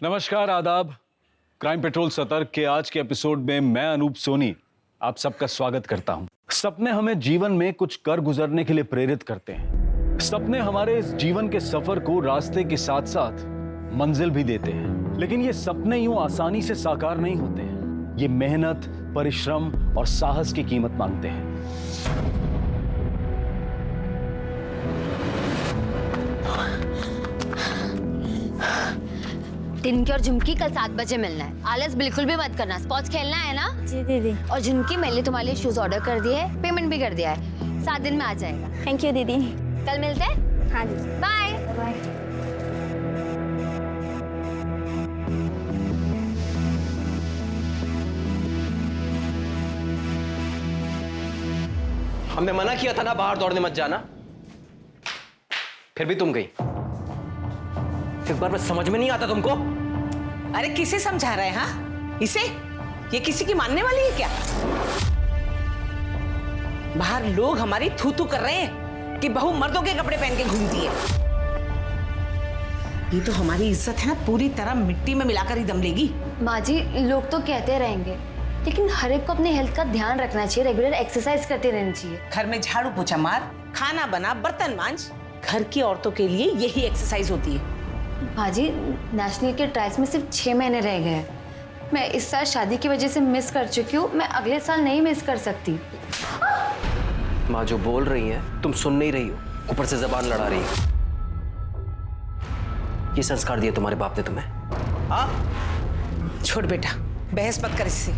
नमस्कार, आदाब। Crime petrol सतर्क के आज के एपिसोड में मैं अनूप सोनी आप सबका स्वागत करता हूं। सपने हमें जीवन में कुछ कर गुजरने के लिए प्रेरित करते हैं। सपने हमारे इस जीवन के सफर को रास्ते के साथ साथ मंजिल भी देते हैं, लेकिन ये सपने यूं आसानी से साकार नहीं होते हैं। ये मेहनत, परिश्रम और साहस की कीमत मांगते हैं। टिनकी और झुमकी कल 7 बजे मिलना है। आलस बिल्कुल भी मत करना। स्पॉट्स खेलना है ना? जी दीदी। और झुमकी, मैंने तुम्हारे लिए शूज ऑर्डर कर दिए हैं, पेमेंट भी कर दिया है। 7 दिन में आ जाएगा। थैंक यू दीदी। कल मिलते हैं। हाँ जी। Bye bye. हमने मना किया था ना बाहर दौड़ने मत जाना, फिर भी तुम गई। एक बार बस समझ में नहीं आता तुमको? अरे किसे समझा रहे हैं? हाँ, इसे? ये किसी की मानने वाली है क्या? बाहर लोग हमारी थू थू कर रहे हैं कि बहू मर्दों के कपड़े पहन के घूमती है। ये तो हमारी इज्जत है ना, पूरी तरह मिट्टी में मिलाकर ही दम लेगी। माँ जी, लोग तो कहते रहेंगे, लेकिन हर एक को अपने हेल्थ का ध्यान रखना चाहिए। रेगुलर एक्सरसाइज करते रहना चाहिए। घर में झाड़ू पोछा मार, खाना बना, बर्तन मांज। घर की औरतों के लिए यही एक्सरसाइज होती है। भाजी, नेशनल के ट्रायल्स में सिर्फ 6 महीने रह गए हैं। मैं इस साल शादी की वजह से मिस कर चुकी हूँ। मैं अगले साल नहीं मिस कर सकती। माँ जो बोल रही है तुम सुन नहीं रही हो, ऊपर से जबान लड़ा रही हो। ये संस्कार दिए तुम्हारे बाप ने तुम्हें? हाँ? छोड़ बेटा, बहस मत कर इससे।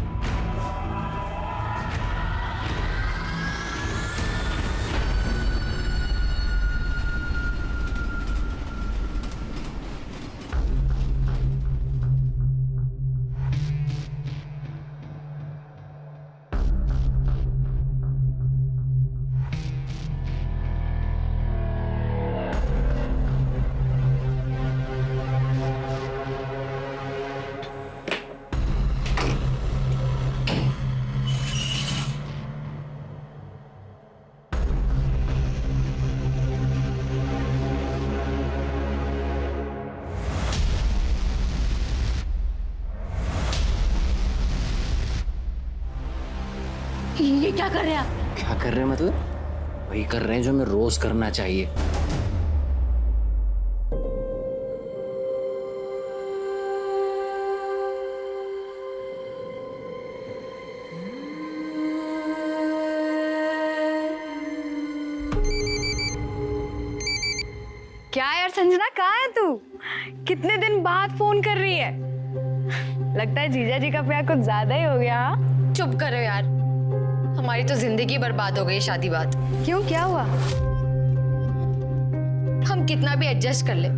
ये क्या कर रहे हैं आप? क्या कर रहे हैं मतलब? वही कर रहे हैं जो हमें रोज करना चाहिए। क्या यार संजना, कहाँ है तू? कितने दिन बाद फोन कर रही है? लगता है जीजा जी का प्यार कुछ ज्यादा ही हो गया। हाँ? चुप करो यार, हमारी तो जिंदगी बर्बाद हो गई शादी बाद। क्यों, क्या हुआ? हम कितना भी एडजस्ट कर ले,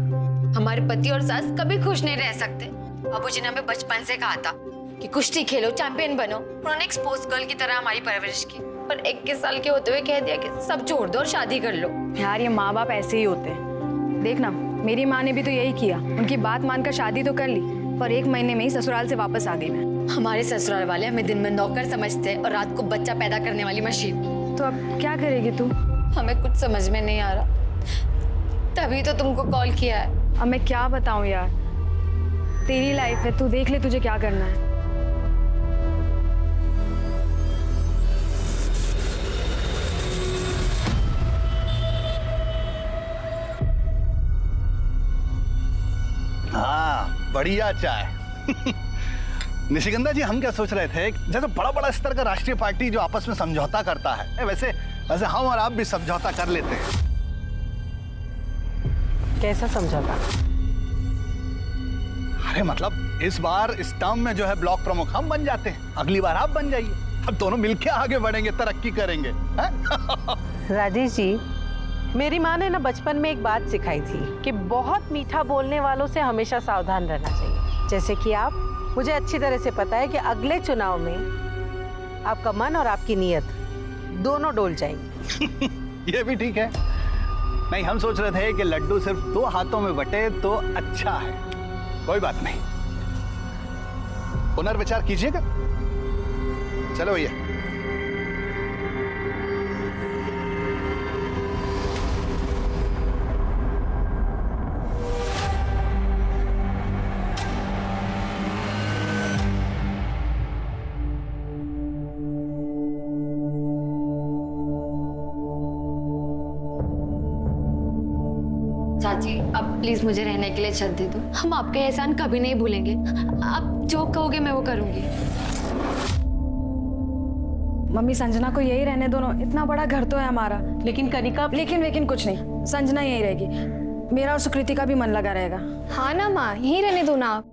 हमारे पति और सास कभी खुश नहीं रह सकते। बाबूजी ने हमें बचपन से कहा था कि कुश्ती खेलो, चैंपियन बनो। उन्होंने एक स्पोर्ट्स गर्ल की तरह हमारी परवरिश की, पर 21 साल के होते हुए कह दिया कि सब छोड़ दो और शादी कर लो। यार ये माँ बाप ऐसे ही होते हैं। देखना, मेरी माँ ने भी तो यही किया। उनकी बात मानकर शादी तो कर ली, पर 1 महीने में ही ससुराल से वापस आ गई मैं। हमारे ससुराल वाले हमें दिन में नौकर समझते हैं और रात को बच्चा पैदा करने वाली मशीन। तो अब क्या करेगी तू? हमें कुछ समझ में नहीं आ रहा, तभी तो तुमको कॉल किया है। अब मैं क्या बताऊं यार, तेरी लाइफ है, तू देख ले तुझे क्या करना है। हाँ, बढ़िया चाय। निशिगंधा जी, हम क्या सोच रहे थे, जैसे बड़ा बड़ा स्तर का राष्ट्रीय पार्टी जो आपस में समझौता करता है, वैसे वैसे हम और आप भी समझौता कर लेते हैं। कैसा समझौता? अरे मतलब इस बार इस टर्म में जो है ब्लॉक प्रमुख हम बन जाते हैं, अगली बार आप बन जाइए। अब दोनों मिलके आगे बढ़ेंगे, तरक्की करेंगे। राजेश जी, मेरी माँ ने ना बचपन में एक बात सिखाई थी कि बहुत मीठा बोलने वालों से हमेशा सावधान रहना चाहिए। जैसे कि आप, मुझे अच्छी तरह से पता है कि अगले चुनाव में आपका मन और आपकी नीयत दोनों डोल जाएंगी। ये भी ठीक है। नहीं, हम सोच रहे थे कि लड्डू सिर्फ 2 हाथों में बटे तो अच्छा है। कोई बात नहीं, पुनर्विचार कीजिएगा। चलो भैया। अब प्लीज मुझे रहने के लिए छत दे दो। हम आपके एहसान कभी नहीं भूलेंगे। आप जो कहोगे मैं वो करूंगी। मम्मी संजना को यही रहने दो ना, इतना बड़ा घर तो है हमारा। लेकिन कनिका, लेकिन कुछ नहीं, संजना यही रहेगी। मेरा और सुकृति का भी मन लगा रहेगा। हाँ ना माँ, यहीं रहने दो ना आप।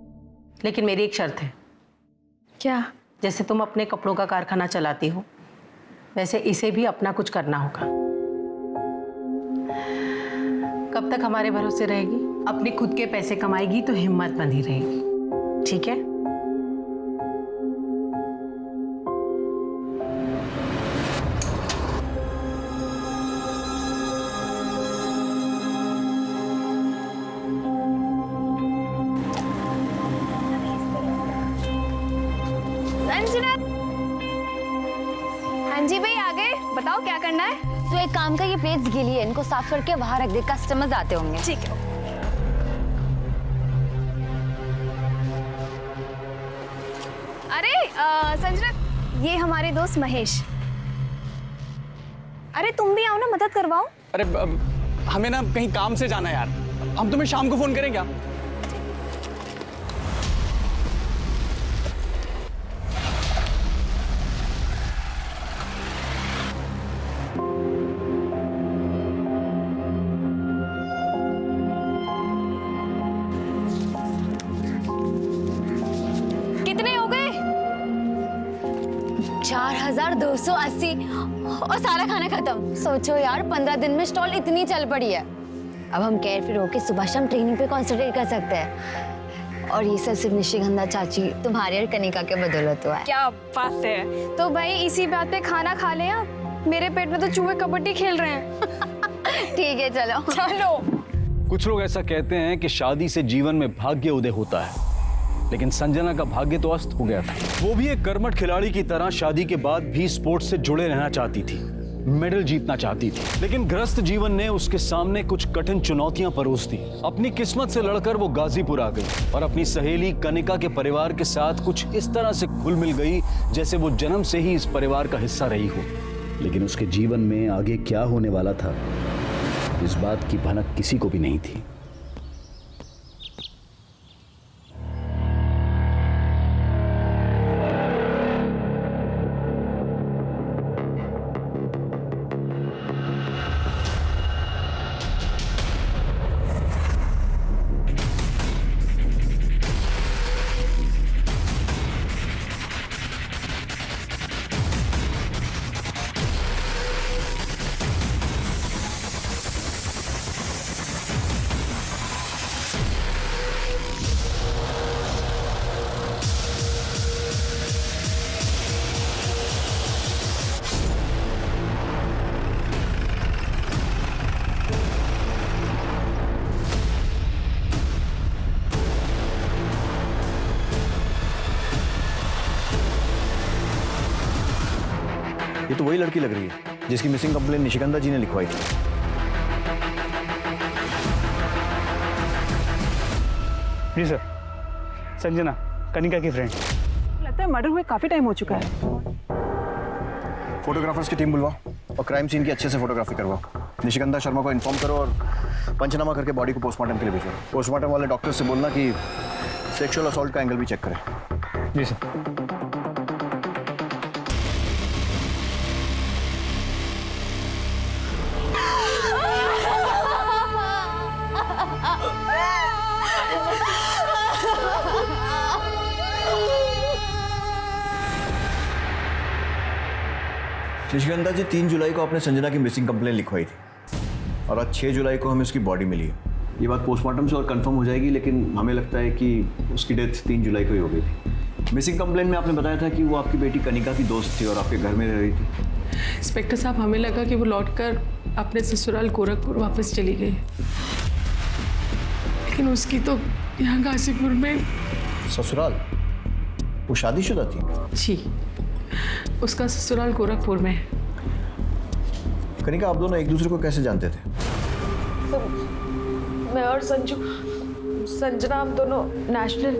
लेकिन मेरी एक शर्त है। क्या? जैसे तुम अपने कपड़ों का कारखाना चलाती हो, वैसे इसे भी अपना कुछ करना होगा। कब तक हमारे भरोसे रहेगी? अपने खुद के पैसे कमाएगी तो हिम्मत बंधी रहेगी, ठीक है? संजना, हाँ जी भाई आ गए, बताओ क्या करना है? तो एक काम का, ये प्लेट्स गीली है, इनको साफ करके बाहर रख दे, कस्टमर्स आते होंगे। ठीक है। अरे संजना, ये हमारे दोस्त महेश। अरे तुम भी आओ ना, मदद करवाओ। अरे हमें ना कहीं काम से जाना है यार, हम तुम्हें शाम को फोन करें क्या? कितने हो गए? 4280 और सारा खाना खत्म। सोचो यार, 15 दिन में स्टॉल इतनी चल पड़ी है। अब हम केयर फ्री होके सुबह शाम ट्रेनिंग पे कॉन्सेंट्रेट कर सकते हैं। और ये सब सिर्फ निशिगंधा चाची, तुम्हारी और कनिका के बदौलत हुआ है। क्या बात है। तो भाई इसी बात पे खाना खा ले आप। मेरे पेट में तो चूहे कबड्डी खेल रहे हैं। ठीक है, चलो चलो। कुछ लोग ऐसा कहते हैं कि शादी से जीवन में भाग्य उदय होता है, लेकिन संजना का भाग्य तो अस्त हो गया था। वो भी एक कर्मठ खिलाड़ी की तरह शादी के बाद भी स्पोर्ट्स से जुड़े रहना चाहती थी, मेडल जीतना चाहती थी। लेकिन ग्रस्त जीवन ने उसके सामने कुछ कठिन चुनौतियां परोस दी। अपनी किस्मत से लड़कर वो गाजीपुर आ गई और अपनी सहेली कनिका के परिवार के साथ कुछ इस तरह से घुल मिल गई जैसे वो जन्म से ही इस परिवार का हिस्सा रही हो। लेकिन उसके जीवन में आगे क्या होने वाला था, इस बात की भनक किसी को भी नहीं थी। ये तो वही लड़की लग रही है जिसकी मिसिंग कंप्लेन निशिगंधा जी ने लिखवाई थी। जी सर, संजना कनिका की फ्रेंड। लगता है मर्डर हुए काफी टाइम हो चुका है। फोटोग्राफर्स की टीम बुलवाओ और क्राइम सीन की अच्छे से फोटोग्राफी करवाओ। निशिगंधा शर्मा को इन्फॉर्म करो और पंचनामा करके बॉडी को पोस्टमार्टम के लिए भेजो। पोस्टमार्टम वाले डॉक्टर से बोलना कि सेक्सुअल असॉल्ट का एंगल भी चेक करें। जी सर। निशिगंधा जी 3 जुलाई को आपने संजना की मिसिंग कंप्लेन लिखवाई थी और आज 6 जुलाई को हमें उसकी बॉडी मिली है। ये बात पोस्टमार्टम से और कंफर्म हो जाएगी, लेकिन हमें लगता है कि उसकी डेथ 3 जुलाई को ही हो गई थी। मिसिंग कंप्लेन में आपने बताया था कि वो आपकी बेटी कनिका की दोस्त थी और आपके घर में रह रही थी। इंस्पेक्टर साहब, हमें लगा कि वो लौटकर अपने ससुराल गोरखपुर वापस चली गई, लेकिन उसकी तो यहाँ गाजीपुर में। ससुराल? वो शादीशुदा थी? जी, उसका ससुराल गोरखपुर में है। कनिका, आप दोनों एक दूसरे को कैसे जानते थे? मैं और संजना हम दोनों नेशनल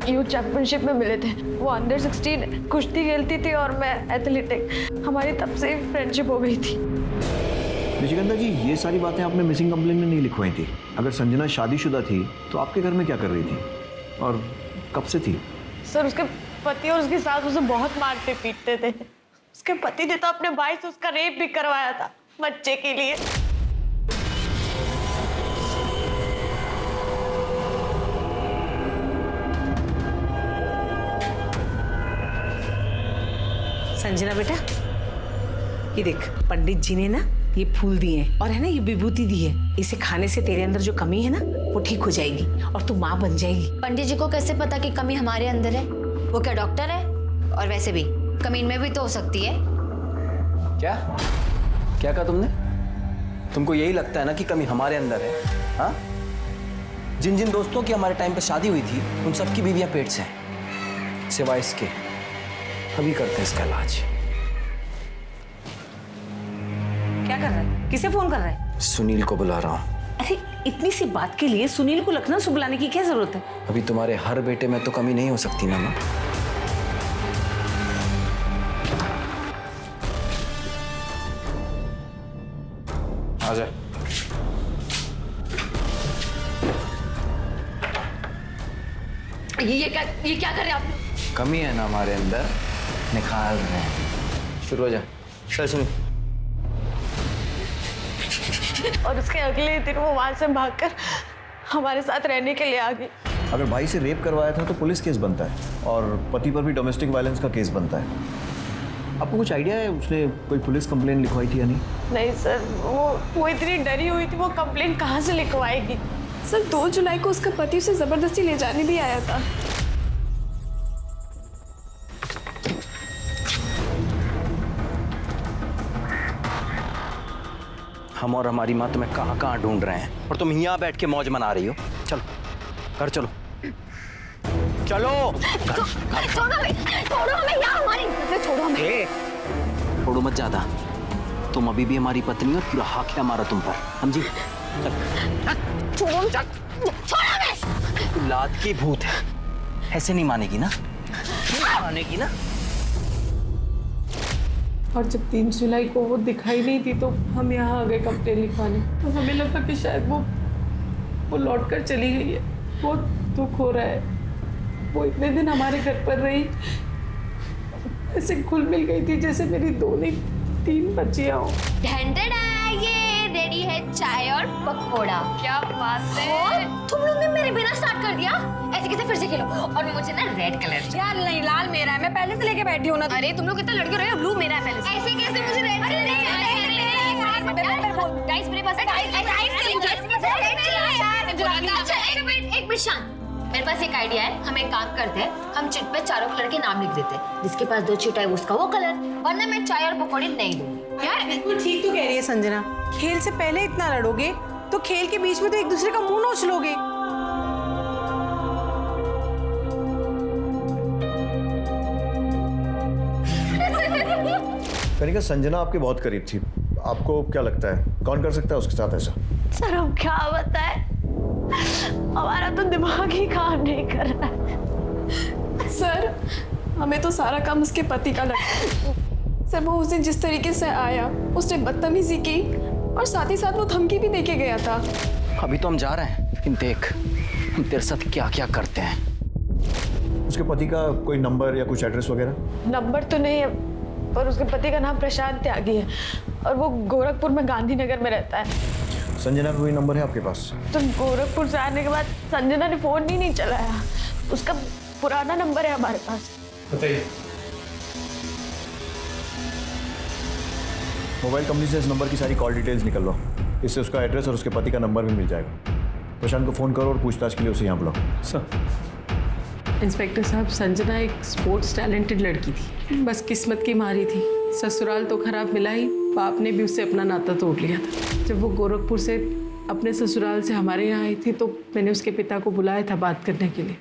यूथ चैंपियनशिप में मिले थे। वो अंडर 16 कुश्ती खेलती थी और मैं एथलेटिक। हमारी तब से फ्रेंडशिप हो गई थी। निशिगंधा जी, ये सारी बातें आपने मिसिंग कंप्लेन में नहीं लिखवाई थी। अगर संजना शादीशुदा थी तो आपके घर में क्या कर रही थी और कब से थी? सर उसके पति और उसकी सास उसे बहुत मारते पीटते थे। उसके पति ने तो अपने भाई से उसका रेप भी करवाया था बच्चे के लिए। संजना बेटा, ये देख, पंडित जी ने ना ये फूल दिए हैं और है ना ये विभूति दी है। इसे खाने से तेरे अंदर जो कमी है ना वो ठीक हो जाएगी और तू माँ बन जाएगी। पंडित जी को कैसे पता कि कमी हमारे अंदर है? वो क्या डॉक्टर है? और वैसे भी कमी इनमें भी तो हो सकती है। क्या क्या कहा तुमने? तुमको यही लगता है ना कि कमी हमारे अंदर है? हाँ, जिन जिन दोस्तों की हमारे टाइम पे शादी हुई थी उन सबकी बीवियां पेट से हैं, सिवाय इसके। अभी करते हैं इसका इलाज। क्या कर रहा है? किसे फोन कर रहा है? सुनील को बुला रहा हूँ। अरे इतनी सी बात के लिए सुनील को लखनऊ से बुलाने की क्या जरूरत है? अभी तुम्हारे हर बेटे में तो कमी नहीं हो सकती ना माँ। आजा। ये क्या कर रहे हैं आप लोग? कमी है ना हमारे अंदर, निकाल रहे हैं। शुरू हो जा। चल सुनी। और उसके अगले दिन वो वहां से भागकर हमारे साथ रहने के लिए आ गई। अगर भाई से रेप करवाया था तो पुलिस केस बनता है और पति पर भी डोमेस्टिक वायलेंस का केस बनता है। आपको कुछ आइडिया है उसने कोई पुलिस कंप्लेन लिखवाई थी या नहीं? नहीं सर, वो इतनी डरी हुई थी, वो कंप्लेन कहाँ से लिखवाएगी? सर 2 जुलाई को उसका पति उसे जबरदस्ती ले जाने भी आया था। हम और हमारी माँ तुम्हें कहाँ कहाँ ढूंढ रहे हैं और तुम यहाँ बैठ के मौज मना रही हो। चलो घर चलो, चलो। छोड़ो हमें यार, हमारी छोड़ो हमें। छोड़ो मत ज्यादा, तुम अभी भी हमारी पत्नी और पूरा हक है हमारा तुम पर, समझी? छोड़ो हमें। लात की भूत है, ऐसे नहीं मानेगी ना? मानेगी ना? और जब 3 जुलाई को वो दिखाई नहीं थी तो हम यहाँ आ गए कंप्लेन लिखवाने। तो हमें लगा कि शायद वो लौट कर चली गई है। बहुत दुख हो रहा है। वो इतने दिन हमारे घर पर रही, ऐसे घुल मिल गई थी जैसे मेरी 2 नहीं 3 बच्चियां हो। ये रेडी है चाय और पकौड़ा। क्या बात है, तुम लोग ने मेरे बिना स्टार्ट कर दिया। ऐसे कैसे फिर से खेलो? और मुझे ना रेड कलर यार नहीं, लाल मेरा है, मैं पहले से लेके बैठी हूँ ना। अरे तुम लोग कितना लड़के रहे हो, ब्लू मेरा है पहले से। ऐसे कैसे मुझे रेड कलर? गाइस मेरे पास एक मिनट शांत। मेरे पास एक आइडिया है, हम एक काम करते हैं, हम चिट पे चारों कलर के नाम लिख देते हैं। जिसके पास 2 चिट है उसका वो कलर, वरना मैं चाय और पकौड़े नहीं दूंगी। यार बिल्कुल ठीक तो कह रही है संजना। खेल से पहले इतना लड़ोगे तो खेल के बीच में तो एक दूसरे का मुंह नोच लोगे। कनिका, संजना आपके बहुत करीब थी। आपको क्या लगता है कौन कर सकता है उसके साथ ऐसा? सर हम क्या बताएं, हमारा तो दिमाग ही काम नहीं कर रहा है। सर हमें तो सारा काम उसके पति का लगता है। सर वो उसे जिस तरीके से आया, उसने बदतमीजी की और साथ ही साथ वो धमकी भी देके गया था। अभी तो हम जा रहे हैं, लेकिन देख हम तेरे साथ क्या क्या करते हैं। उसके पति का कोई नंबर या कुछ एड्रेस वगैरह? नंबर तो नहीं है, पर उसके पति का नाम प्रशांत त्यागी है और वो गोरखपुर में गांधीनगर में रहता है। संजना का कोई नंबर है आपके पास? तो गोरखपुर से आने के बाद संजना ने फोन ही नहीं चलाया। उसका पुराना नंबर है हमारे पास। बताइए। मोबाइल कंपनी से इस नंबर की सारी कॉल डिटेल्स निकलवाओ। इससे उसका एड्रेस और उसके पति का नंबर भी मिल जाएगा। प्रशांत को फ़ोन करो और पूछताछ के लिए उसे यहाँ बुलाओ। सर। इंस्पेक्टर साहब, संजना एक स्पोर्ट्स टैलेंटेड लड़की थी, बस किस्मत की मारी थी। ससुराल तो खराब मिला ही, बाप ने भी उससे अपना नाता तोड़ लिया था। जब वो गोरखपुर से अपने ससुराल से हमारे यहाँ आई थी तो मैंने उसके पिता को बुलाया था बात करने के लिए।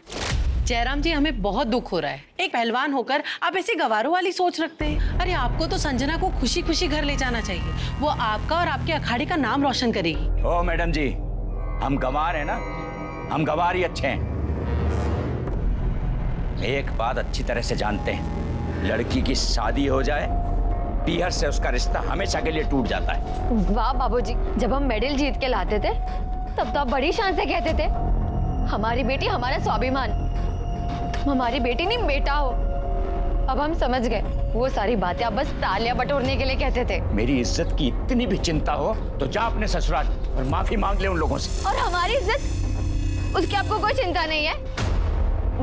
जयराम जी, हमें बहुत दुख हो रहा है। एक पहलवान होकर आप ऐसी गवारों वाली सोच रखते हैं। अरे आपको तो संजना को खुशी खुशी घर ले जाना चाहिए। वो आपका और आपके अखाड़े का नाम रोशन करेगी। ओ मैडम जी, हम गंवार हैं ना, हम गंवार ही अच्छे हैं। एक बात अच्छी तरह से जानते हैं, लड़की की शादी हो जाए पीहर से उसका रिश्ता हमेशा के लिए टूट जाता है। वाह बाबूजी, जब हम मेडल जीत के लाते थे तब तो आप बड़ी शान से कहते थे हमारी बेटी हमारा स्वाभिमान, तुम हमारी बेटी नहीं बेटा हो। अब हम समझ गए वो सारी बातें आप बस तालियां बटोरने के लिए कहते थे। मेरी इज्जत की इतनी भी चिंता हो तो जा अपने ससुराल और माफी मांग ले उन लोगों से। और हमारी इज्जत, उसकी आपको कोई चिंता नहीं है?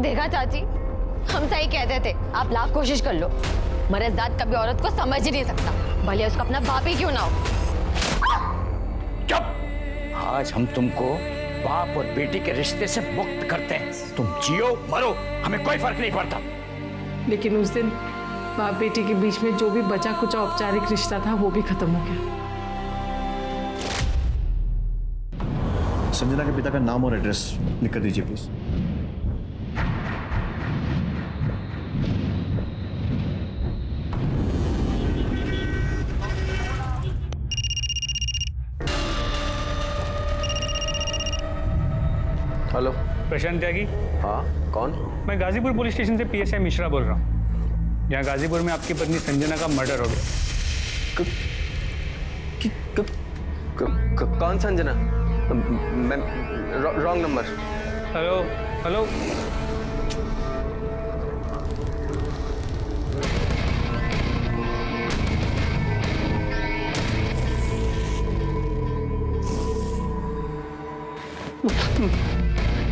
देखा चाची, हम सही कहते थे, आप लाख कोशिश कर लो, मर्दात कभी औरत को समझ ही नहीं सकता, भले उसका अपना बाप ही क्यों ना हो। चुप! आज हम तुमको बाप और बेटी के रिश्ते से मुक्त करते हैं। तुम जियो मरो, हमें कोई फर्क नहीं पड़ता। लेकिन उस दिन बाप बेटी के बीच में जो भी बचा कुचा औपचारिक रिश्ता था वो भी खत्म हो गया। संजना के पिता का नाम और एड्रेस लिख कर दीजिए प्लीज। हेलो, प्रशांत त्यागी। हाँ कौन? मैं गाजीपुर पुलिस स्टेशन से पीएसआई मिश्रा बोल रहा हूँ। यहाँ गाजीपुर में आपकी पत्नी संजना का मर्डर हो गया। कौन संजना? मैं रॉन्ग नंबर। हेलो हेलो,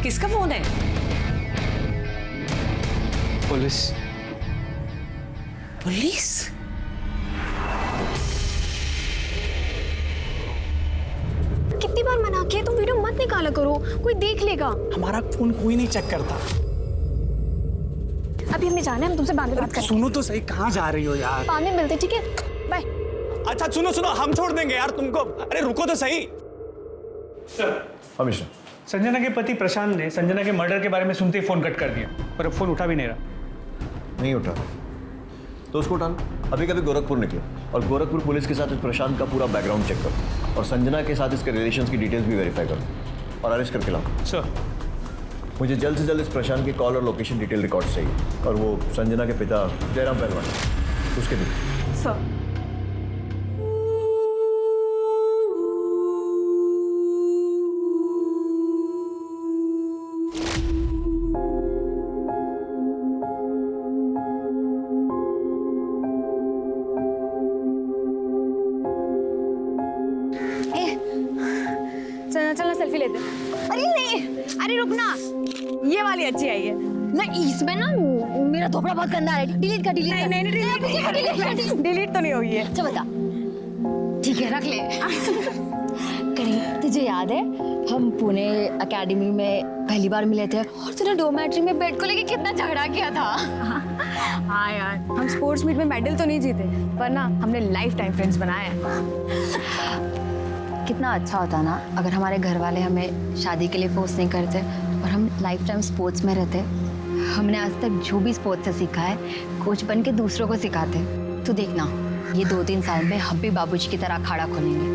किसका फोन है? पुलिस। पुलिस? कितनी बार मना किया, तुम वीडियो मत निकाला करो, कोई देख लेगा। हमारा फोन कोई नहीं चेक करता। अभी हमें जाना है, हम तुमसे बाद में बात करेंगे। सुनो तो सही, कहाँ जा रही हो यार? बाद में मिलते, ठीक है? बाय। अच्छा सुनो सुनो, हम छोड़ देंगे यार तुमको। अरे रुको तो सही। हमेशा संजना के पति प्रशांत ने संजना के मर्डर के बारे में सुनते ही फोन कट कर दिया, पर अब फोन उठा भी नहीं रहा। नहीं उठा तो उसको उठा लो। अभी कभी गोरखपुर निकलो और गोरखपुर पुलिस के साथ इस प्रशांत का पूरा बैकग्राउंड चेक करो और संजना के साथ इसके रिलेशंस की डिटेल्स भी वेरीफाई करो और अरेस्ट करके लाओ। सर, मुझे जल्द से जल्द इस प्रशांत के कॉल और लोकेशन डिटेल रिकॉर्ड चाहिए और वो संजना के पिता जयराम पहलवान उसके भी। सर, चलना सेल्फी लेते। अरे नहीं, अरे रुकना, ये वाली अच्छी आई है। नहीं, इसमें ना मेरा थोपड़ा बहुत गंदा है। डिलीट कर, डिलीट कर। नहीं, डिलीट तो नहीं होगी है। अच्छा बता। ठीक है, रख ले। करीब तुझे याद है हम पुणे एकेडमी में पहली बार मिले थे और तूने डोमेट्री में बेड को लेके कितना झगड़ा किया था? हाँ यार, हम स्पोर्ट्स मीट में मेडल तो नहीं जीते पर ना हमने लाइफ टाइम फ्रेंड्स बनाए हैं। कितना अच्छा होता ना अगर हमारे घर वाले हमें शादी के लिए फोर्स नहीं करते और हम लाइफ टाइम स्पोर्ट्स में रहते। हमने आज तक जो भी स्पोर्ट्स से सीखा है कोच बन के दूसरों को सिखाते। तो देखना ये 2-3 साल में हम भी बाबूजी की तरह अखाड़ा खोलेंगे।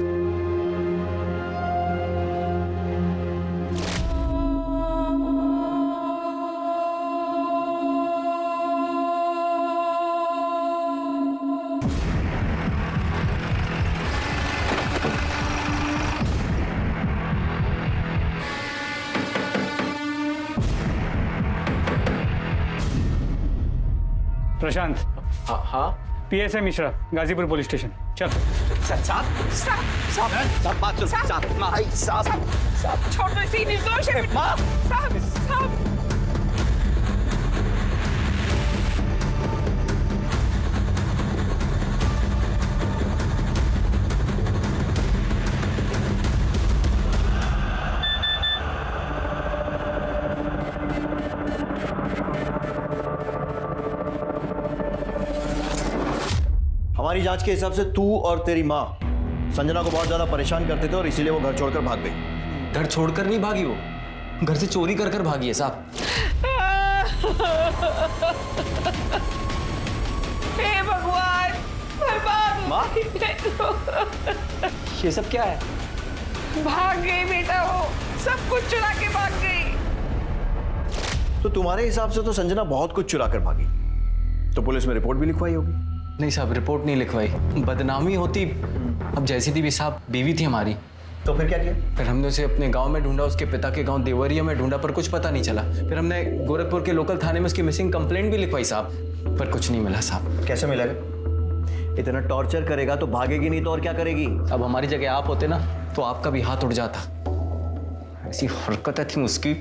प्रशांत। हाँ PSI Mishra, Ghazipur police station. चल। छोड़ दो इसे, निर्दोष है। साहब। हमारी जांच के हिसाब से तू और तेरी माँ संजना को बहुत ज्यादा परेशान करते थे और इसीलिए वो घर छोड़कर भाग गई। घर छोड़कर नहीं भागी, वो घर से चोरी कर कर भागी है साहब। हे भगवान, बर्बाद माँ? हो गई। ये सब क्या है? भाग गई बेटा, वो सब कुछ चुरा के भाग गई। तो तुम्हारे हिसाब से तो संजना बहुत कुछ चुरा कर भागी, तो पुलिस में रिपोर्ट भी लिखवाई होगी। नहीं साहब, रिपोर्ट नहीं लिखवाई, बदनामी होती। अब जैसी थी भी साहब, बीवी थी हमारी। तो फिर क्या किया? फिर हमने उसे अपने गांव में ढूंढा, उसके पिता के गांव देवरिया में ढूंढा, पर कुछ पता नहीं चला। फिर हमने गोरखपुर के लोकल थाने में उसकी मिसिंग कंप्लेंट भी लिखवाई साहब, पर कुछ नहीं मिला साहब। कैसे मिलेगा? इतना टॉर्चर करेगा तो भागेगी नहीं तो और क्या करेगी? अब हमारी जगह आप होते ना तो आपका भी हाथ उठ जाता। ऐसी हरकतें थी उसकी।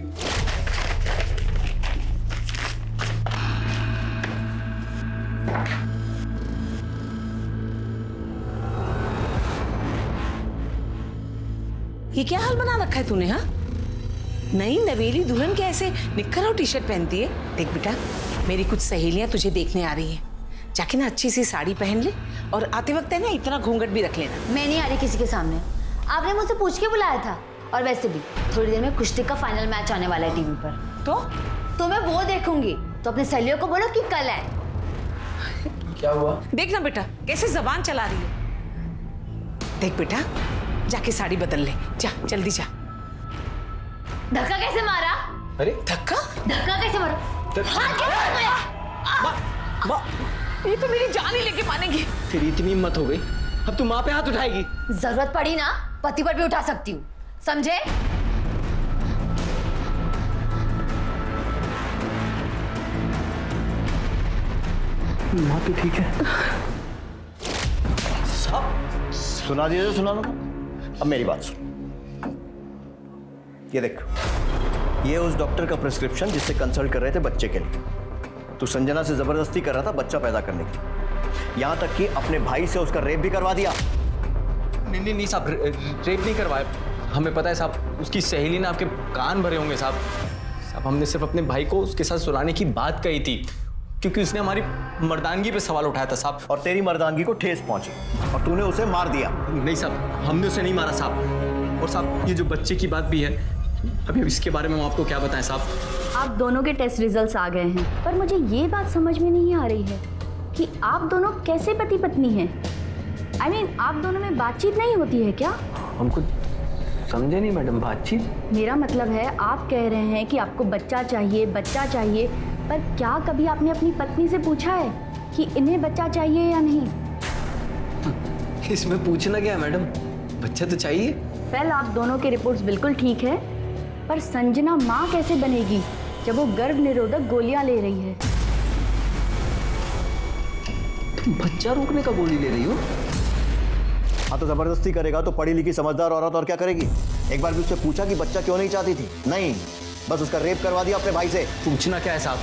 ये क्या हाल बना रखा है तूने? हाँ, नई नवेली दुल्हन क्या ऐसे निक्कर और टी शर्ट पहनती है? देख बेटा, मेरी कुछ सहेलियां तुझे देखने आ रही हैं, जाके ना अच्छी सी साड़ी पहन ले और आते वक्त है ना इतना घूंघट भी रख लेना। मैं नहीं आ रही किसी के सामने, आपने मुझसे पूछ के बुलाया था। और वैसे भी थोड़ी देर में कुश्ती का फाइनल मैच आने वाला है टीवी पर, तो मैं वो देखूंगी। तो अपने सहेलियों को बोलो कि कल है। क्या हुआ? देख ना बेटा कैसे जबान चला रही है। देख बेटा, जाके साड़ी बदल ले, जा जल्दी जा। धक्का कैसे मारा? अरे धक्का? धक्का कैसे मारा? हाथ कैसे मारा? ये तो मेरी जान ही लेके मानेगी। फिर इतनी हिम्मत हो गई, अब तू माँ पे हाथ उठाएगी? जरूरत पड़ी ना पति पर भी उठा सकती हूँ, समझे? माँ तो ठीक है साहब। सुना दिया तो सुना दो। अब मेरी बात सुन, ये देख, ये उस डॉक्टर का प्रिस्क्रिप्शन जिससे कंसल्ट कर रहे थे बच्चे के लिए। तू संजना से जबरदस्ती कर रहा था बच्चा पैदा करने के लिए, यहां तक कि अपने भाई से उसका रेप भी करवा दिया। नहीं साहब, रेप नहीं करवाया। हमें पता है साहब, उसकी सहेली ने आपके कान भरे होंगे साहब। साहब हमने सिर्फ अपने भाई को उसके साथ सुलाने की बात कही थी, क्योंकि उसने हमारी मर्दानगी पे सवाल उठाया था साहब। और तेरी मर्दानगी को ठेस पहुंची और तूने उसे मार दिया। नहीं साहब, हमने उसे नहीं मारा साहब। और साहब ये जो बच्चे की बात भी है, अभी इसके बारे में हम आपको क्या बताएं साहब। आप दोनों के टेस्ट रिजल्ट्स आ गए हैं, पर मुझे ये बात समझ में नहीं आ रही है कि आप दोनों कैसे पति पत्नी हैं। I mean, आप दोनों में बातचीत नहीं होती है क्या? हमको समझे नहीं मैडम, बातचीत? मेरा मतलब है, आप कह रहे हैं कि आपको बच्चा चाहिए, पर क्या कभी आपने अपनी पत्नी से पूछा है कि इन्हें बच्चा चाहिए या नहीं? इसमें पूछना क्या है मैडम, बच्चा तो चाहिए। वेल, आप दोनों के रिपोर्ट्स बिल्कुल ठीक है, पर संजना माँ कैसे बनेगी जब वो गर्भ निरोधक गोलियां ले रही है? तुम बच्चा रोकने का गोली ले रही हो? हाँ तो जबरदस्ती करेगा तो पढ़ी लिखी समझदार औरत और क्या करेगी? एक बार भी उससे पूछा कि बच्चा क्यों नहीं चाहती थी? नहीं, बस उसका रेप करवा दिया अपने भाई से। पूछना क्या है साहब,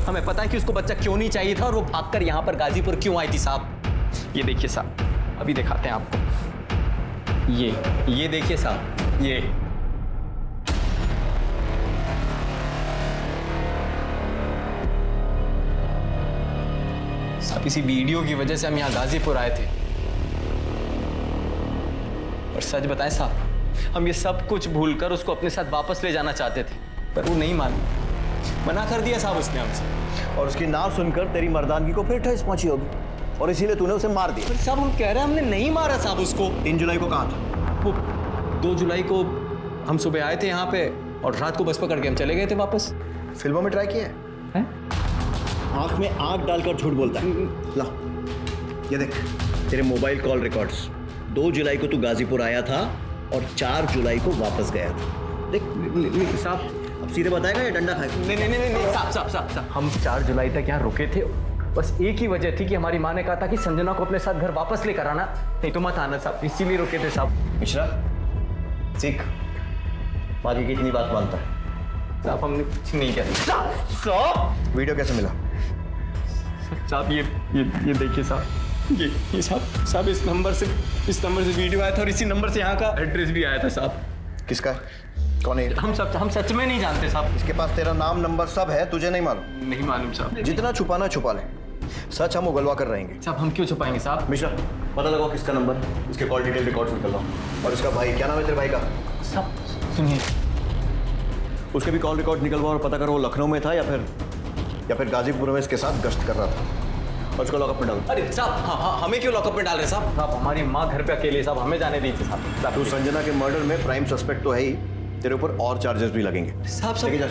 हमें पता है कि उसको बच्चा क्यों नहीं चाहिए था और वो भागकर यहाँ पर गाजीपुर क्यों आई थी साहब। ये देखिए साहब, अभी दिखाते हैं आपको। ये देखिए साहब, ये साहब इसी वीडियो की वजह से हम यहाँ गाजीपुर आए थे। और सच बताएं साहब, हम ये सब कुछ भूलकर उसको अपने साथ वापस ले जाना चाहते थे, पर वो नहीं मानी, मना कर दिया साहब उसने हमसे। और उसकी नाम सुनकर तेरी मर्दानगी को फिर ठेस पहुंची होगी और इसीलिए तूने उसे मार दिया। साहब हम कह रहे हैं हमने नहीं मारा साहब उसको। 3 जुलाई को कहाँ था? वो 2 जुलाई को हम सुबह आए थे यहाँ पे और रात को बस पकड़ के हम चले गए थे वापस। फिल्मों में ट्राई किया है? आंख में आंख डालकर झूठ बोलता है। ला, ये देख तेरे मोबाइल कॉल रिकॉर्ड्स। 2 जुलाई को तू गाजीपुर आया था और 4 जुलाई को वापस गया था। देख साहब, अब सीधे बताएगा या डंडा खाएगा? नहीं साहब, हम 4 जुलाई तक यहाँ रुके थे, बस एक ही वजह थी कि हमारी माँ ने कहा था कि संजना को अपने साथ घर वापस लेकर आना, नहीं तो मत आना साहब, इसीलिए रुके थे साहब। मिश्रा सीख, बाकी की इतनी बात मानता है साहब, हमने कुछ नहीं किया। वीडियो कैसे मिला साहब? ये देखिए साहब, ये साहब इस नंबर से वीडियो आया था और इसी नंबर से यहाँ का एड्रेस भी आया था साहब। किसका? कौन है? हम सच में नहीं जानते साहब। इसके पास तेरा नाम नंबर सब है, तुझे नहीं मालूम? नहीं मालूम साहब। जितना छुपाना छुपा ले, सच हम उगलवा कर रहेंगे साहब। हम क्यों छुपाएंगे साहब? मिश्रा पता लगाओ किसका नंबर, इसके कॉल डिटेल रिकॉर्ड्स निकलवाओ। और इसका भाई, क्या नाम है तेरे भाई का? साहब सुनिए, उसके भी कॉल रिकॉर्ड निकलवाओ और पता करो वो लखनऊ में था या फिर गाजीपुर में इसके साथ गश्त कर रहा था। और उसको लॉकअप में डालो। अरे साहब, हाँ, हमें क्यों लॉकअप में डाल रहे साहब? हमारी माँ घर पे अकेले साहब, हमें जाने दीजिए साहब। तू संजना के मर्डर में प्राइम सस्पेक्ट तो है ही, तेरे ऊपर और चार्जेस भी लगेंगे। साहब लेके जा।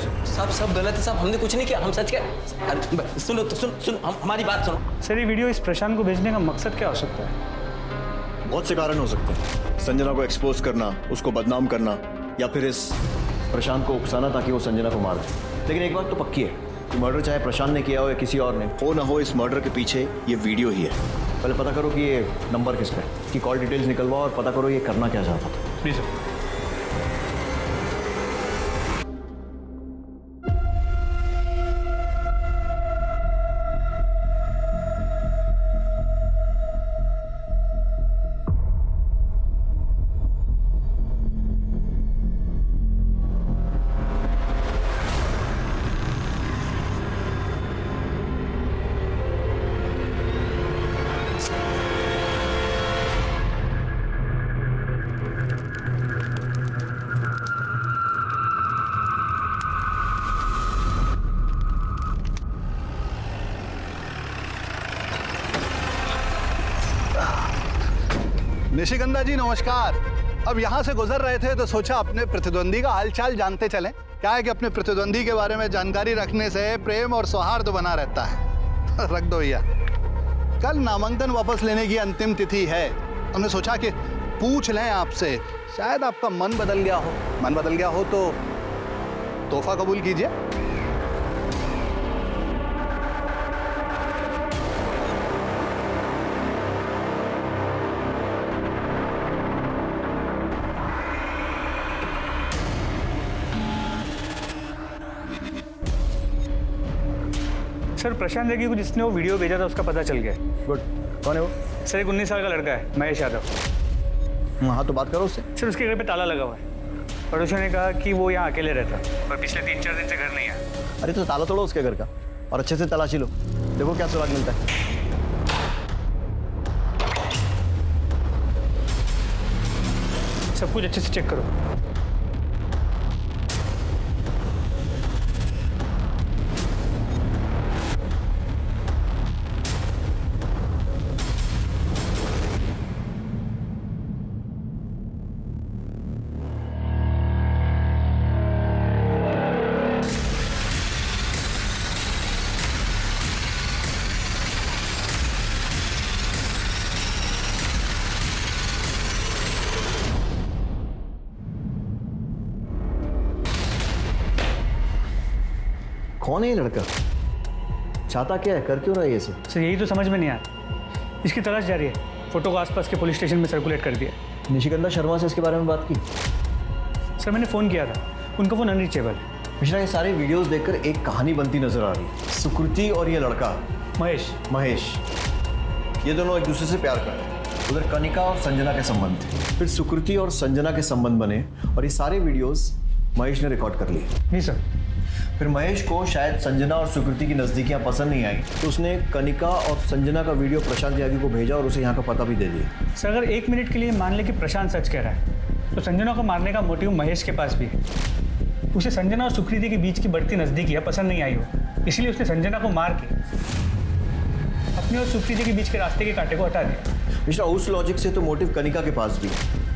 सब गलत है साहब, हमने कुछ नहीं किया, हम सच कह। सुनो तो सुन हमारी बात सुनो। सर ये वीडियो इस प्रशांत को भेजने का मकसद क्या हो सकता है? बहुत से कारण हो सकते हैं। संजना को एक्सपोज करना, उसको बदनाम करना, या फिर इस प्रशांत को उकसाना ताकि वो संजना को मार दे। लेकिन एक बात तो पक्की है कि मर्डर चाहे प्रशांत ने किया हो या किसी और ने हो ना हो, इस मर्डर के पीछे ये वीडियो ही है। पहले पता करो कि ये नंबर किसका है, इसकी कॉल डिटेल्स निकलवाओ और पता करो ये करना क्या चाहता था। Please sir. निशिगंधा जी नमस्कार। अब यहाँ से गुजर रहे थे तो सोचा अपने प्रतिद्वंदी का हालचाल जानते चलें। क्या है कि अपने प्रतिद्वंदी के बारे में जानकारी रखने से प्रेम और सौहार्द बना रहता है। रख दो भैया। कल नामांकन वापस लेने की अंतिम तिथि है। हमने सोचा कि पूछ लें आपसे, शायद आपका मन बदल गया हो। मन बदल गया हो तो तोहफा कबूल कीजिए। सर प्रशांत नेगी को जिसने वो वीडियो भेजा था उसका पता चल गया। गुड। कौन है वो? सर एक 19 साल का लड़का है, महेश यादव। हाँ तो बात करो उससे। सर उसके घर पे ताला लगा हुआ है। पड़ोसियों ने कहा कि वो यहाँ अकेले रहता है और पिछले 3-4 दिन से घर नहीं आया। अरे तो ताला तोड़ो उसके घर का और अच्छे से तलाशी लो, देखो क्या सुराग मिलता है। सब कुछ अच्छे से चेक करो। कौन है ये लड़का? चाहता क्या है, कर क्यों रहा है ये सब? सर यही तो समझ में नहीं आता। इसकी तलाश जारी है। फोटो को आसपास के पुलिस स्टेशन में सर्कुलेट कर दिया। निशिगंधा शर्मा से इसके बारे में बात की? सर मैंने फ़ोन किया था, उनका फ़ोन अनरीचेबल है। मिश्रा, ये सारे वीडियोस देखकर एक कहानी बनती नजर आ रही है। सुकृति और ये लड़का महेश, ये दोनों एक दूसरे से प्यार कर रहे हैं। उधर कनिका और संजना के संबंध थे, फिर सुकृति और संजना के संबंध बने और ये सारे वीडियोस महेश ने रिकॉर्ड कर लिए। नहीं सर। फिर महेश को शायद संजना और सुकृति की नज़दीकियाँ पसंद नहीं आई तो उसने कनिका और संजना का वीडियो प्रशांत त्यागी को भेजा और उसे यहाँ का पता भी दे दिया। सर अगर 1 मिनट के लिए मान ले कि प्रशांत सच कह रहा है तो संजना को मारने का मोटिव महेश के पास भी है। उसे संजना और सुकृति के बीच की बढ़ती नज़दीकियाँ पसंद नहीं आई हो, इसलिए उसने संजना को मार के अपने और सुकृति के बीच के रास्ते के कांटे को हटा दिया। मिश्रा, उस लॉजिक से तो मोटिव कनिका के पास भी है,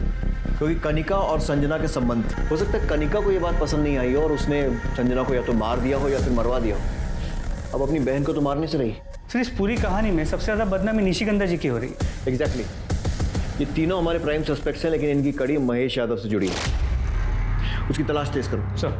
क्योंकि कनिका और संजना के संबंध थे। हो सकता है कनिका को ये बात पसंद नहीं आई हो और उसने संजना को या तो मार दिया हो या फिर मरवा दिया हो। अब अपनी बहन को तो मारने से रही। सर इस पूरी कहानी में सबसे ज़्यादा बदनामी निशिगंधा जी की हो रही है। एग्जैक्टली। ये तीनों हमारे प्राइम सस्पेक्ट्स हैं, लेकिन इनकी कड़ी महेश यादव से जुड़ी है। उसकी तलाश तेज करो। सर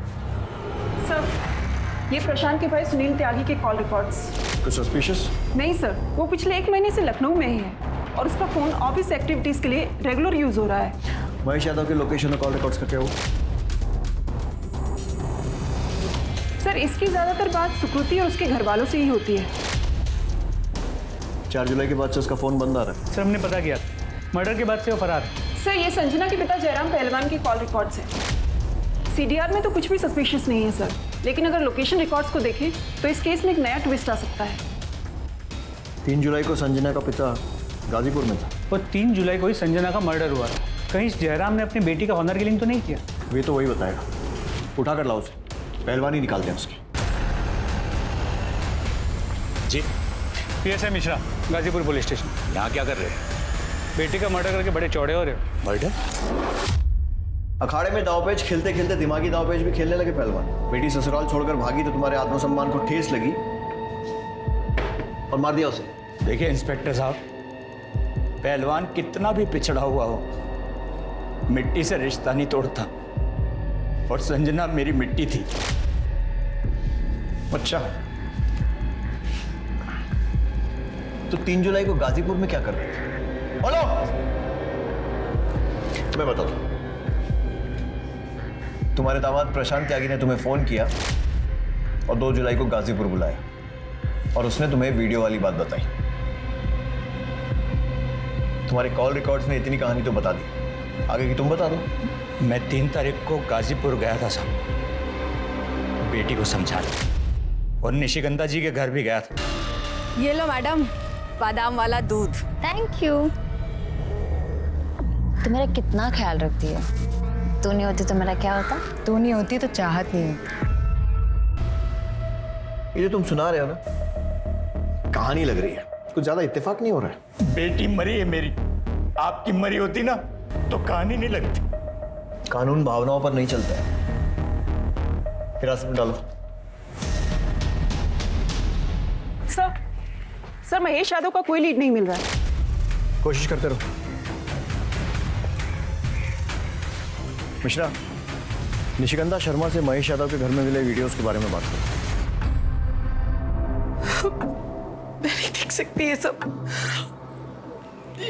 ये प्रशांत के भाई सुनील त्यागी के कॉल रिकॉर्ड्स। कुछ सस्पिशियस? नहीं सर, वो पिछले 1 महीने से लखनऊ में ही है और उसका फोन ऑफिस एक्टिविटीज के लिए रेगुलर यूज हो रहा है। महेश यादव के लोकेशन और कॉल रिकॉर्ड्स का क्या हो? सर इसकी ज्यादातर बात सुकृति और उसके घर वालों से ही होती है। 4 जुलाई के बाद से उसका फोन बंद आ रहा है। सर हमने पता किया, मर्डर के बाद से वो फरार है। सर ये संजना के पिता जयराम पहलवान के कॉल रिकॉर्ड्स हैं। सीडीआर में तो कुछ भी सस्पिशियस नहीं है सर, लेकिन अगर लोकेशन रिकॉर्ड्स को देखें तो इस केस में एक नया ट्विस्ट आ सकता है। 3 जुलाई को संजना का पिता गाजीपुर में था और 3 जुलाई को ही संजना का मर्डर हुआ था। कहीं जयराम ने अपनी बेटी का ऑनर किलिंग तो नहीं किया? वे तो वही बताएगा। उठा कर लाओ उसे, पहलवानी निकालते हैं उसकी। जी PSI Mishra, Ghazipur police station. यहाँ क्या कर रहे हैं? बेटी का मर्डर करके बड़े चौड़े हो रहे हो। मर्डर? अखाड़े में दावपेच खेलते खेलते दिमागी दावपेच भी खेलने लगे पहलवान। बेटी ससुराल छोड़कर भागी तो तुम्हारे आत्मसम्मान को ठेस लगी और मार दिया उसे। देखिए इंस्पेक्टर साहब, पहलवान कितना भी पिछड़ा हुआ हो, मिट्टी से रिश्ता नहीं तोड़ता, और संजना मेरी मिट्टी थी। अच्छा, तो 3 जुलाई को गाजीपुर में क्या कर रहे थे? बोलो, मैं बताता हूं। तुम्हारे दामाद प्रशांत त्यागी ने तुम्हें फोन किया और 2 जुलाई को गाजीपुर बुलाया, और उसने तुम्हें वीडियो वाली बात बताई। तुम्हारे कॉल रिकॉर्ड्स ने इतनी कहानी तो बता दी, आगे की तुम बता दो। मैं 3 तारीख को गाजीपुर गया था साहब, बेटी को समझाने, और निशिगंधा जी के घर भी गया था। ये लो मैडम, बादाम वाला दूध। Thank you. तू मेरा कितना ख्याल रखती है। तू नहीं होती तो मेरा क्या होता? तू नहीं होती तो चाहत नहीं होती। ये जो तुम सुना रहे हो ना, कहानी लग रही है, कुछ ज्यादा इत्तेफाक नहीं हो रहा है। बेटी मरी है मेरी, आपकी मरी होती ना तो कहानी नहीं लगती। कानून भावनाओं पर नहीं चलता है। हिरासत में डालो। सर महेश यादव का कोई लीड नहीं मिल रहा है। कोशिश करते रहो। मिश्रा, निशिगंधा शर्मा से महेश यादव के घर में मिले वीडियोस के बारे में बात करो। मैं नहीं देख सकती ये सब।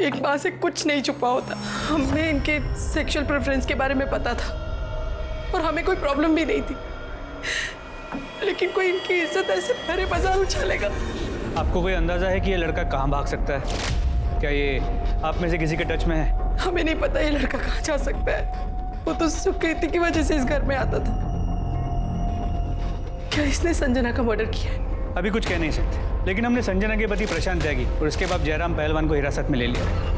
एक माँ से कुछ नहीं छुपा होता। हमें इनके सेक्सुअल प्रेफरेंस के बारे में पता था और हमें कोई प्रॉब्लम भी नहीं थी, लेकिन कोई इनकी इज्जत ऐसे भरे बाजार उछालेगा। आपको कोई अंदाजा है कि ये लड़का कहाँ भाग सकता है? क्या ये आप में से किसी के टच में है? हमें नहीं पता ये लड़का कहाँ जा सकता है। वो तो सुकृति की वजह से इस घर में आता था। क्या इसने संजना का मर्डर किया है? अभी कुछ कह नहीं सकते, लेकिन हमने संजना के पति प्रशांत त्यागी और उसके बाद जयराम पहलवान को हिरासत में ले लिया।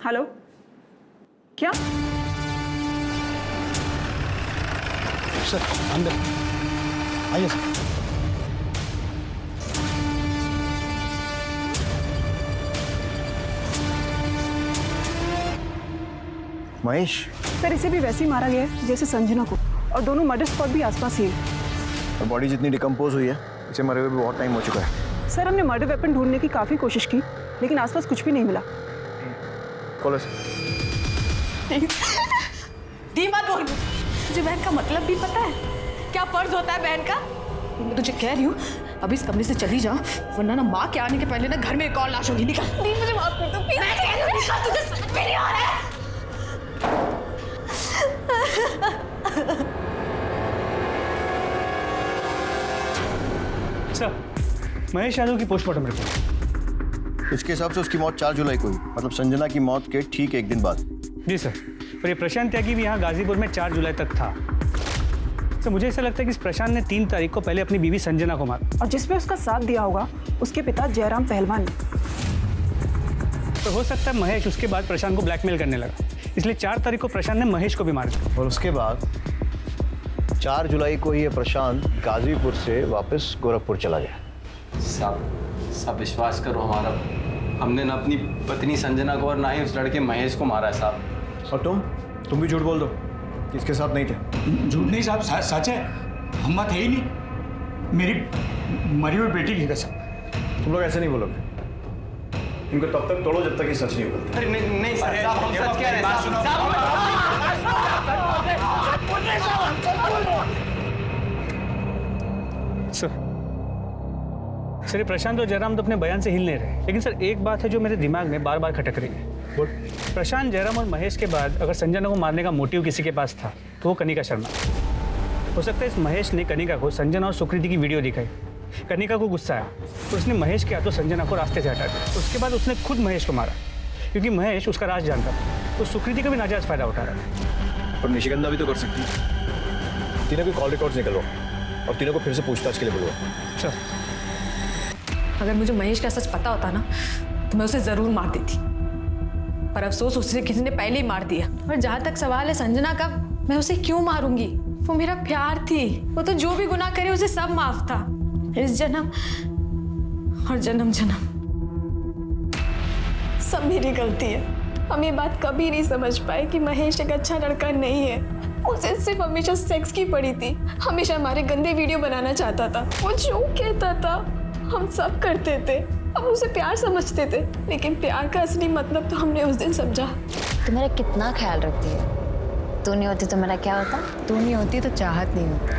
हेलो, क्या? सर अंदर आइए सर। महेश, सर इसे भी वैसे ही मारा गया है जैसे संजना को, और दोनों मर्डर स्पॉट भी आसपास ही है। और बॉडी जितनी डिकम्पोज हुई है, इसे मरे हुए भी बहुत टाइम हो चुका है। सर हमने मर्डर वेपन ढूंढने की काफी कोशिश की, लेकिन आसपास कुछ भी नहीं मिला। कॉलेज दी मत बोल। तुझे बहन का मतलब भी पता है? क्या फर्ज होता है बहन का? मैं तुझे कह रही हूँ अभी इस कमरे से चली जा, वरना ना माँ के आने के पहले ना घर में एक और लाश होगी। निकल। दी मुझे माफ कर दो प्लीज। मैं कह रही हूँ निकल, तुझे समझ में नहीं आ रहा है। सर, महेश यादव की पोस्टमार्टम रिपोर्ट। इसके हिसाब से उसकी मौत 4 जुलाई को हुई, मतलब संजना की मौत के ठीक 1 दिन बाद। जी सर, और ये प्रशांत त्यागी भी यहाँ गाजीपुर में 4 जुलाई तक था। सर मुझे ऐसा लगता है कि इस प्रशांत ने 3 तारीख को पहले अपनी बीवी संजना को मारा, और जिसमें उसका साथ दिया होगा उसके पिता जयराम पहलवान ने। तो हो सकता है महेश उसके बाद प्रशांत को ब्लैकमेल करने लगा, इसलिए 4 तारीख को प्रशांत ने महेश को भी मार दिया। और उसके बाद 4 जुलाई को ये प्रशांत गाजीपुर से वापस गोरखपुर चला गया। साहब विश्वास करो हमारा, हमने ना अपनी पत्नी संजना को और ना ही उस लड़के महेश को मारा है साहब। और तुम भी झूठ बोल दो कि इसके साथ नहीं थे। झूठ नहीं साहब, सच है। हम थे ही नहीं, मेरी मरी हुई बेटी की कसम। तुम लोग ऐसे नहीं बोलोगे, इनको तब तक तोड़ो जब तक ये सच नहीं बोलते। अरे नहीं साहब, हम सच कह रहे हैं। सर प्रशांत और जयराम तो अपने बयान से हिल नहीं रहे, लेकिन सर एक बात है जो मेरे दिमाग में बार बार खटक रही है। प्रशांत, जयराम और महेश के बाद अगर संजना को मारने का मोटिव किसी के पास था तो वो कनिका शर्मा। हो सकता है इस महेश ने कनिका को संजना और सुकृति की वीडियो दिखाई, कनिका को गुस्सा आया तो उसने महेश के हाथों संजना को रास्ते से हटा दिया। उसके बाद उसने खुद महेश को मारा, क्योंकि महेश उसका राज जानता था, तो सुकृति का भी नाजायज फायदा उठा रहा था। और निशिगंधा भी तो कर सकती है। तीनों के कॉल रिकॉर्ड्स निकलवाओ और तीनों को फिर से पूछताछ के लिए बुलवाओ। सर अगर मुझे महेश का सच पता होता ना तो मैं उसे ज़रूर मार देती, पर अफसोस उसे किसी ने पहले ही मार दिया। और जहाँ तक सवाल है संजना का, मैं उसे क्यों मारूंगी? वो मेरा प्यार थी, वो तो जो भी गुनाह करे उसे सब माफ था, इस जन्म और जन्म जन्म। सब मेरी गलती है। हम ये बात कभी नहीं समझ पाए कि महेश एक अच्छा लड़का नहीं है। उसे सिर्फ हमेशा सेक्स की पड़ी थी, हमेशा हमारे गंदे वीडियो बनाना चाहता था। वो जो कहता था हम सब करते थे, हम उसे प्यार समझते थे, लेकिन प्यार का असली मतलब तो हमने उस दिन समझा। तू मेरा कितना ख्याल रखती है। तू नहीं होती तो मेरा क्या होता? तू नहीं होती तो चाहत नहीं होती।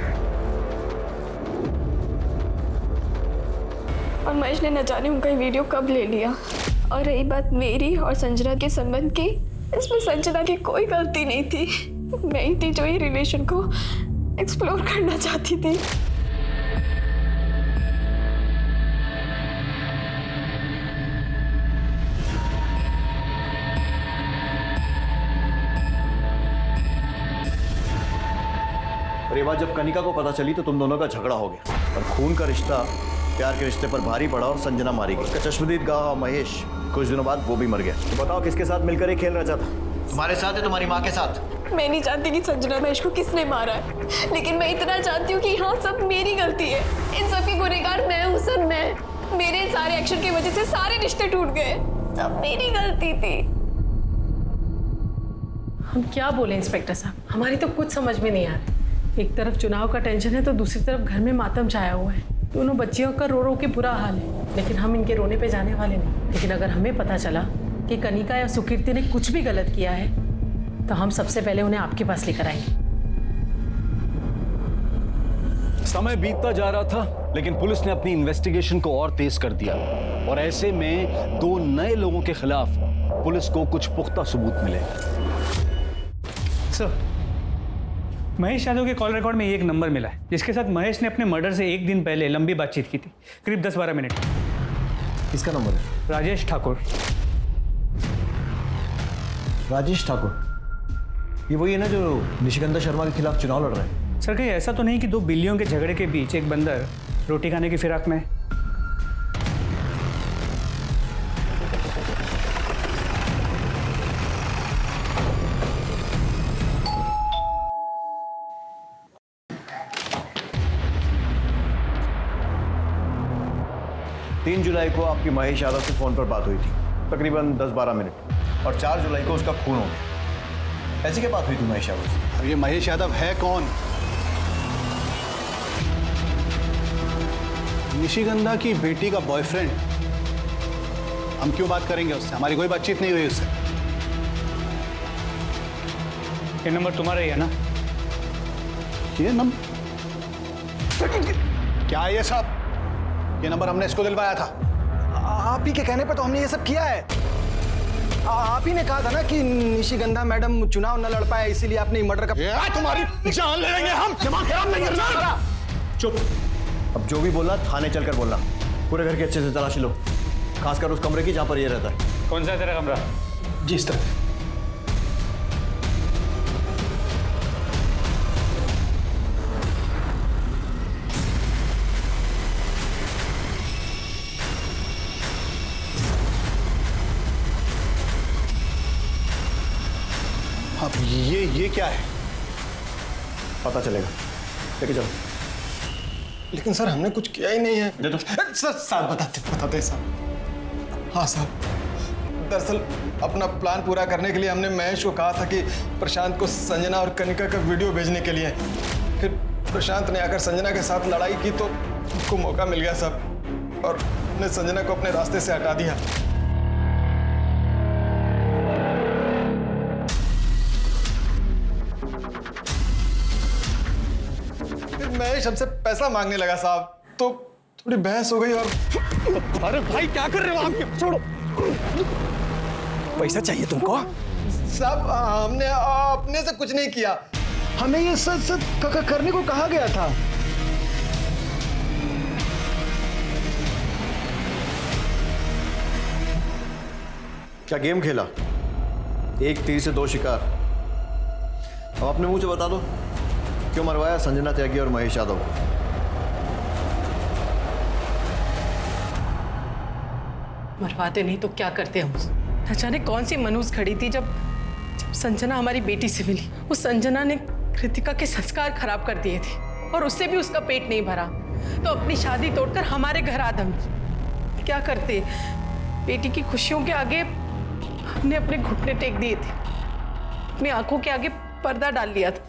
और महेश ने न जाने उनका ये वीडियो कब ले लिया। और रही बात मेरी और संजना के संबंध की, इसमें संजना की कोई गलती नहीं थी। मैं ही थी जो ये रिलेशन को एक्सप्लोर करना चाहती थी। और ये बात जब कनिका को पता चली तो तुम दोनों का झगड़ा हो गया और खून का रिश्ता प्यार के रिश्ते पर भारी पड़ा और संजना मारी गई। उसका चश्मदीद गाँव महेश कुछ दिनों बाद वो भी मर गया। तो बताओ किसके साथ मिलकर ये खेल रचा था? तुम्हारे साथ है, तुम्हारी माँ के साथ? मैं नहीं जानती कि संजना महेश को किसने मारा है, लेकिन मैं इतना जानती हूँ कि हाँ सब मेरी गलती है। इन सब की गुनहगार मैं हूँ, सब मैं। मेरे सारे एक्शन की वजह से सारे रिश्ते टूट गए, सब मेरी गलती थी। हम क्या बोले इंस्पेक्टर साहब, हमारी तो कुछ समझ में नहीं आ रहा। एक तरफ चुनाव का टेंशन है तो दूसरी तरफ घर में मातम छाया हुआ है। दोनों बच्चियों का रो रो के बुरा हाल है, लेकिन हम इनके रोने पे जाने वाले नहीं। लेकिन अगर हमें पता चला कि कनिका या सुकीर्ति ने कुछ भी गलत किया है तो हम सबसे पहले उन्हें आपके पास लेकर आएंगे। समय बीतता जा रहा था, लेकिन पुलिस ने अपनी इन्वेस्टिगेशन को और तेज कर दिया और ऐसे में 2 नए लोगों के खिलाफ पुलिस को कुछ पुख्ता सबूत मिले। सर, महेश यादव के कॉल रिकॉर्ड में एक नंबर मिला है जिसके साथ महेश ने अपने मर्डर से एक दिन पहले लंबी बातचीत की थी, करीब 10-12 मिनट। किसका नंबर है? राजेश ठाकुर। राजेश ठाकुर, ये वही है ना जो निशिगंधा शर्मा के खिलाफ चुनाव लड़ रहा है? सर, कहीं ऐसा तो नहीं कि 2 बिल्लियों के झगड़े के बीच एक बंदर रोटी खाने की फिराक में? तीन जुलाई को आपकी महेश यादव से फोन पर बात हुई थी, तकरीबन 10-12 मिनट, और 4 जुलाई को उसका खून हो गया। ऐसी क्या बात हुई थी महेश यादव से? अब ये महेश यादव है कौन? निशिगंधा की बेटी का बॉयफ्रेंड। हम क्यों बात करेंगे उससे? हमारी कोई बातचीत नहीं हुई उससे। ये नंबर तुम्हारा ही है ना? ये नंबर? क्या है ये सब? ये नंबर हमने इसको दिलवाया था। आप ही के कहने पर तो हमने ये सब किया है। आप ही ने कहा था ना कि निशिगंधा मैडम चुनाव न लड़ पाए, इसीलिए आपने मर्डर का। तुम्हारी जान ले लेंगे हम। दिमाग खराब नहीं करना। चुप। अब जो भी बोलना थाने चलकर बोलना। पूरे घर की अच्छे से तलाशी लो, खासकर उस कमरे की जहां पर ये रहता है। कौन सा है तेरा कमरा? जिस तरह अब ये क्या है? पता चलेगा, लेके चलो। लेकिन सर हमने कुछ किया ही नहीं है। दे दो। सर बताते साहब। हाँ साहब, दरअसल अपना प्लान पूरा करने के लिए हमने महेश को कहा था कि प्रशांत को संजना और कनिका का वीडियो भेजने के लिए। फिर प्रशांत ने आकर संजना के साथ लड़ाई की तो उसको मौका मिल गया साहब, और उसने संजना को अपने रास्ते से हटा दिया। महेश हमसे पैसा मांगने लगा साहब, तो थोड़ी बहस हो गई। और अरे भाई क्या कर रहे हो आप? छोड़ो। पैसा चाहिए तुमको? साहब हमने अपने से कुछ नहीं किया, हमें ये सब करने को कहा गया था। क्या गेम खेला? एक तीर से 2 शिकार। अब अपने मुंह से बता दो, क्यों मरवाया संजना त्यागी और महेश यादव को? मरवाते नहीं तो क्या करते हम उसे? न जाने कौन सी मनूस खड़ी थी जब संजना हमारी बेटी से मिली। उस संजना ने कृतिका के संस्कार खराब कर दिए थे और उससे भी उसका पेट नहीं भरा, तो अपनी शादी तोड़कर हमारे घर आदम। क्या करते? बेटी की खुशियों के आगे हमने अपने घुटने टेक दिए थे, अपनी आंखों के आगे पर्दा डाल लिया था।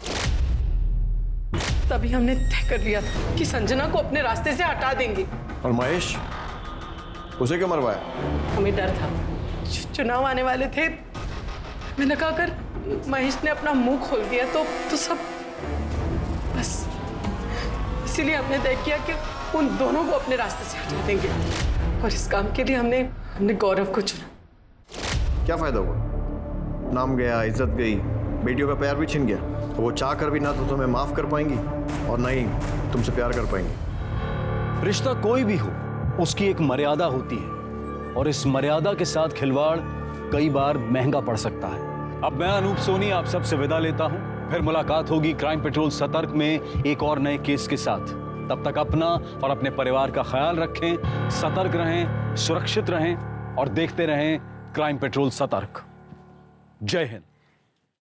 तभी हमने तय कर लिया था कि संजना को अपने रास्ते से हटा देंगे। और महेश, उसे क्यों मरवाया? हमें डर था, चुनाव आने वाले थे। मैंने कहा अगर महेश ने अपना मुंह खोल दिया तो सब बस, इसीलिए हमने तय किया कि उन दोनों को अपने रास्ते से हटा देंगे। और इस काम के लिए हमने गौरव को चुना। क्या फायदा हुआ? नाम गया, इज्जत गई, बेटियों का प्यार भी छिन गया। वो चाह कर भी ना तो तुम्हें माफ कर पाएंगी और ना ही तुमसे प्यार कर पाएंगी। रिश्ता कोई भी हो, उसकी एक मर्यादा होती है और इस मर्यादा के साथ खिलवाड़ कई बार महंगा पड़ सकता है। अब मैं अनूप सोनी आप सबसे विदा लेता हूं। फिर मुलाकात होगी क्राइम पेट्रोल सतर्क में एक और नए केस के साथ। तब तक अपना और अपने परिवार का ख्याल रखें, सतर्क रहें, सुरक्षित रहें और देखते रहें क्राइम पेट्रोल सतर्क। जय हिंद।